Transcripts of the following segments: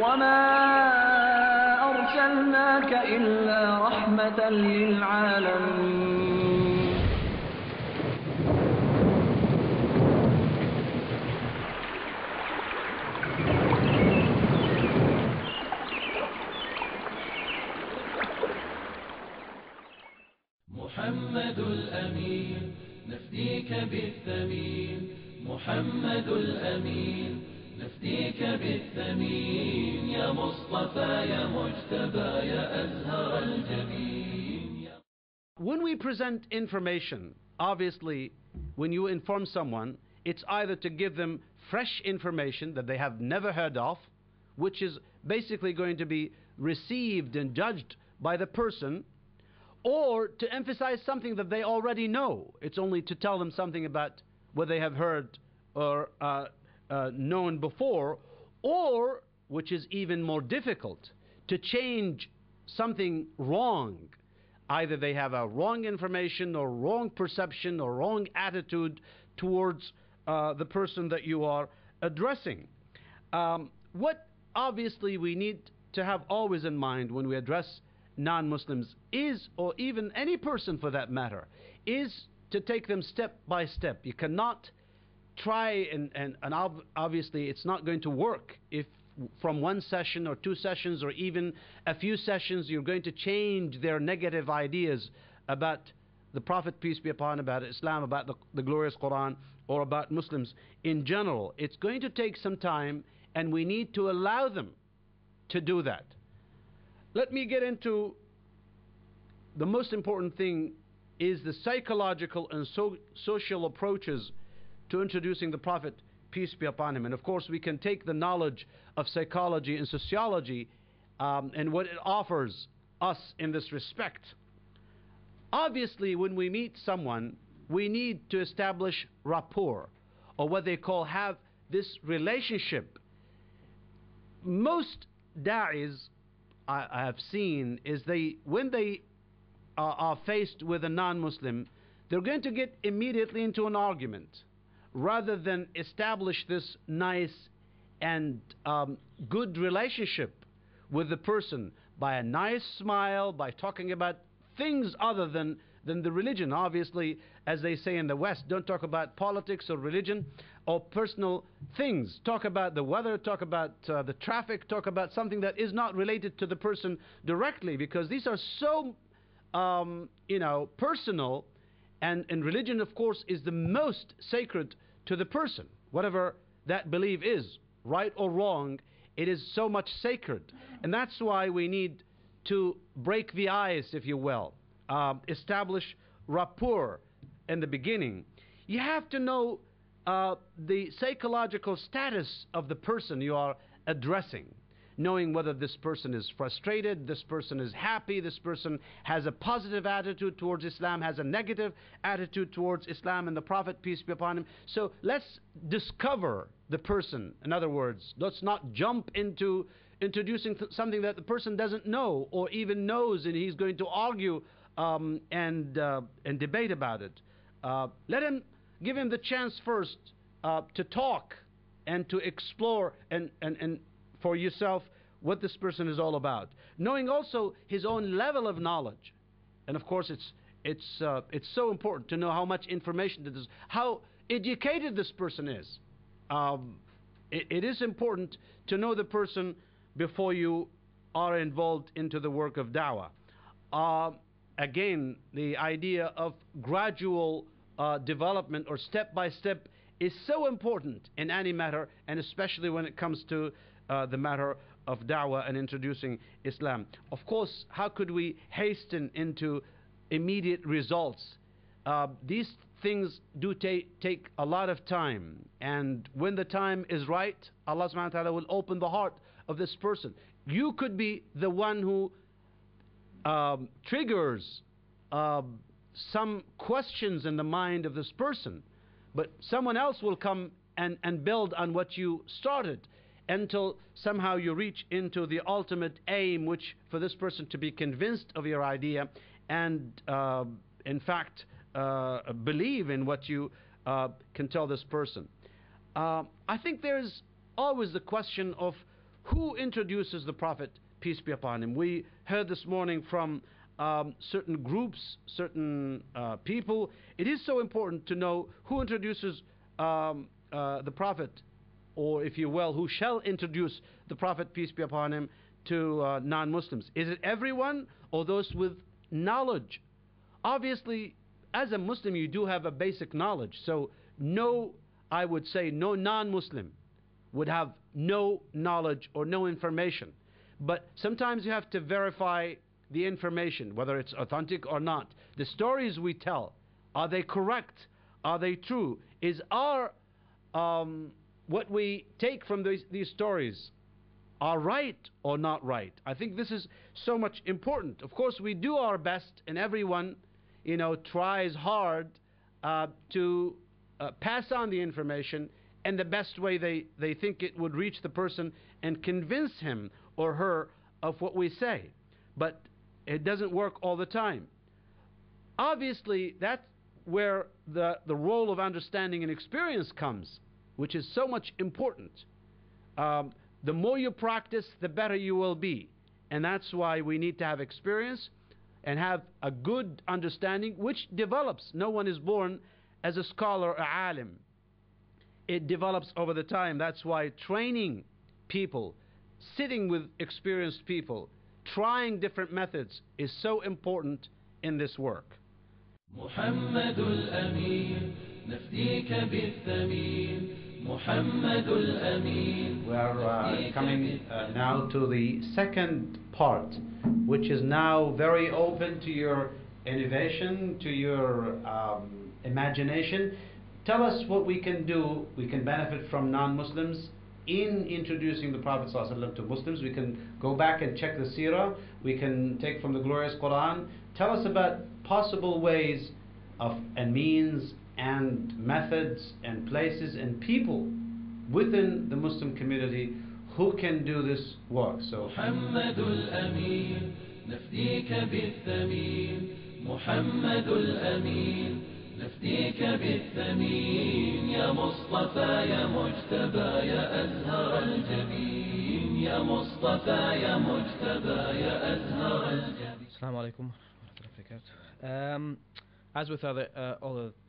وما أرسلناك إلا رحمة للعالمين. محمد الأمين نفديك بالثمين، محمد الأمين نفديك بالثمين، يا مصطفى يا مجتبى يا أزهر الجبين. When we present information, obviously when you inform someone, it's either to give them fresh information that they have never heard of, which is basically going to be received and judged by the person, or to emphasize something that they already know. It's only to tell them something about what they have heard or known before, or, which is even more difficult, to change something wrong. Either they have a wrong information or wrong perception or wrong attitude towards the person that you are addressing. What obviously we need to have always in mind when we address non-Muslims is, or even any person for that matter, is to take them step by step. You cannot try and obviously it's not going to work if from one session or two sessions or even a few sessions you're going to change their negative ideas about the Prophet, peace be upon him, about Islam, about the glorious Quran, or about Muslims in general. It's going to take some time, and we need to allow them to do that. Let me get into the most important thing is the psychological and social approaches to introducing the Prophet, peace be upon him. And of course we can take the knowledge of psychology and sociology and what it offers us in this respect. Obviously when we meet someone, we need to establish rapport, or what they call have this relationship. Most da'is I have seen is when they are faced with a non-Muslim, they're going to get immediately into an argument rather than establish this nice and good relationship with the person by a nice smile, by talking about things other than the religion. Obviously, as they say in the West, don't talk about politics or religion or personal things. Talk about the weather, talk about the traffic, talk about something that is not related to the person directly, because these are so personal, and religion of course is the most sacred to the person. Whatever that belief is, right or wrong, it is so much sacred, and that's why we need to break the ice, if you will, establish rapport in the beginning. You have to know the psychological status of the person you are addressing, knowing whether this person is frustrated, this person is happy, this person has a positive attitude towards Islam, has a negative attitude towards Islam and the Prophet, peace be upon him. So let's discover the person. In other words, let's not jump into introducing something that the person doesn't know or even knows, and he's going to argue and debate about it. Give him the chance first to talk and to explore and for yourself what this person is all about, knowing also his own level of knowledge. And of course it's so important to know how much information it is, how educated this person is. It is important to know the person before you are involved into the work of da'wah. Again, the idea of gradual development or step by step is so important in any matter, and especially when it comes to the matter of da'wah and introducing Islam. Of course, how could we hasten into immediate results? These things do take a lot of time, and when the time is right, Allah subhanahu wa ta'ala will open the heart of this person. You could be the one who triggers some questions in the mind of this person, but someone else will come and build on what you started, until somehow you reach into the ultimate aim, which for this person to be convinced of your idea and in fact believe in what you can tell this person. I think there's always the question of who introduces the Prophet, peace be upon him. We heard this morning from certain groups, certain people. It is so important to know who introduces the Prophet, or if you will, who shall introduce the Prophet, peace be upon him, to non-Muslims. Is it everyone or those with knowledge? Obviously, as a Muslim, you do have a basic knowledge. So no, I would say no non-Muslim would have no knowledge or no information. But sometimes you have to verify the information, whether it's authentic or not. The stories we tell, are they correct? Are they true? Is our what we take from these stories are right or not right? I think this is so much important. Of course, we do our best, and everyone, tries hard to pass on the information in the best way they think it would reach the person and convince him or her of what we say. But it doesn't work all the time. Obviously, that's where the role of understanding and experience comes, which is so much important. The more you practice, the better you will be. And that's why we need to have experience and have a good understanding, which develops. No one is born as a scholar, a alim. It develops over the time. That's why training people, sitting with experienced people, trying different methods is so important in this work. محمد الأمين نفديك بالثمين محمد الأمين. We are coming now to the second part, which is now very open to your innovation, to your imagination. Tell us what we can do. We can benefit from non-Muslims in introducing the Prophet ﷺ to Muslims. We can go back and check the seerah. We can take from the glorious Quran. Tell us about possible ways of and means and methods and places and people within the Muslim community who can do this work. So محمد الأمين نفديك بالثمين محمد الأمين نفديك بالثمين يا مصطفى يا مجتبى يا أزهر الجبين يا مصطفى يا مجتبى يا أزهر الجبين. Assalamu alaikum wa rahmatullahi. As with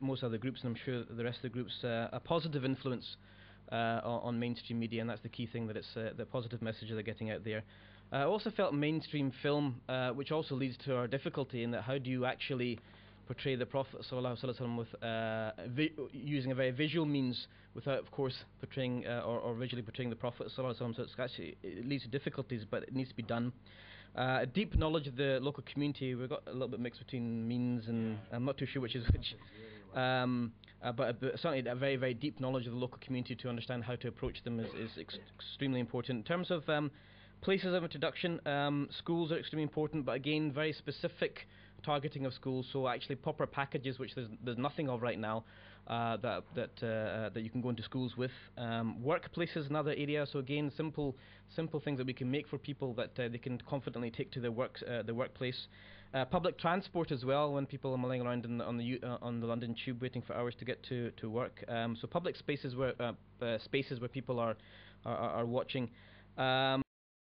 most other groups, and I'm sure the rest of the groups, a positive influence on mainstream media, and that's the key thing, that it's the positive message they're getting out there. I also felt mainstream film, which also leads to our difficulty in that how do you actually portray the Prophet ﷺ with using a very visual means without, of course, portraying or visually portraying the Prophet ﷺ. So it leads to difficulties, but it needs to be done. A deep knowledge of the local community. We've got a little bit mixed between means and I'm not too sure which is which. But certainly a very, very deep knowledge of the local community to understand how to approach them is extremely important. In terms of places of introduction, schools are extremely important, but again, very specific targeting of schools. So actually proper packages, which there's nothing of right now, that you can go into schools with. Workplaces, another area. So again, simple things that we can make for people that they can confidently take to their workplace. Public transport as well, when people are mulling around on the London Tube waiting for hours to get to work. So public spaces where people are watching.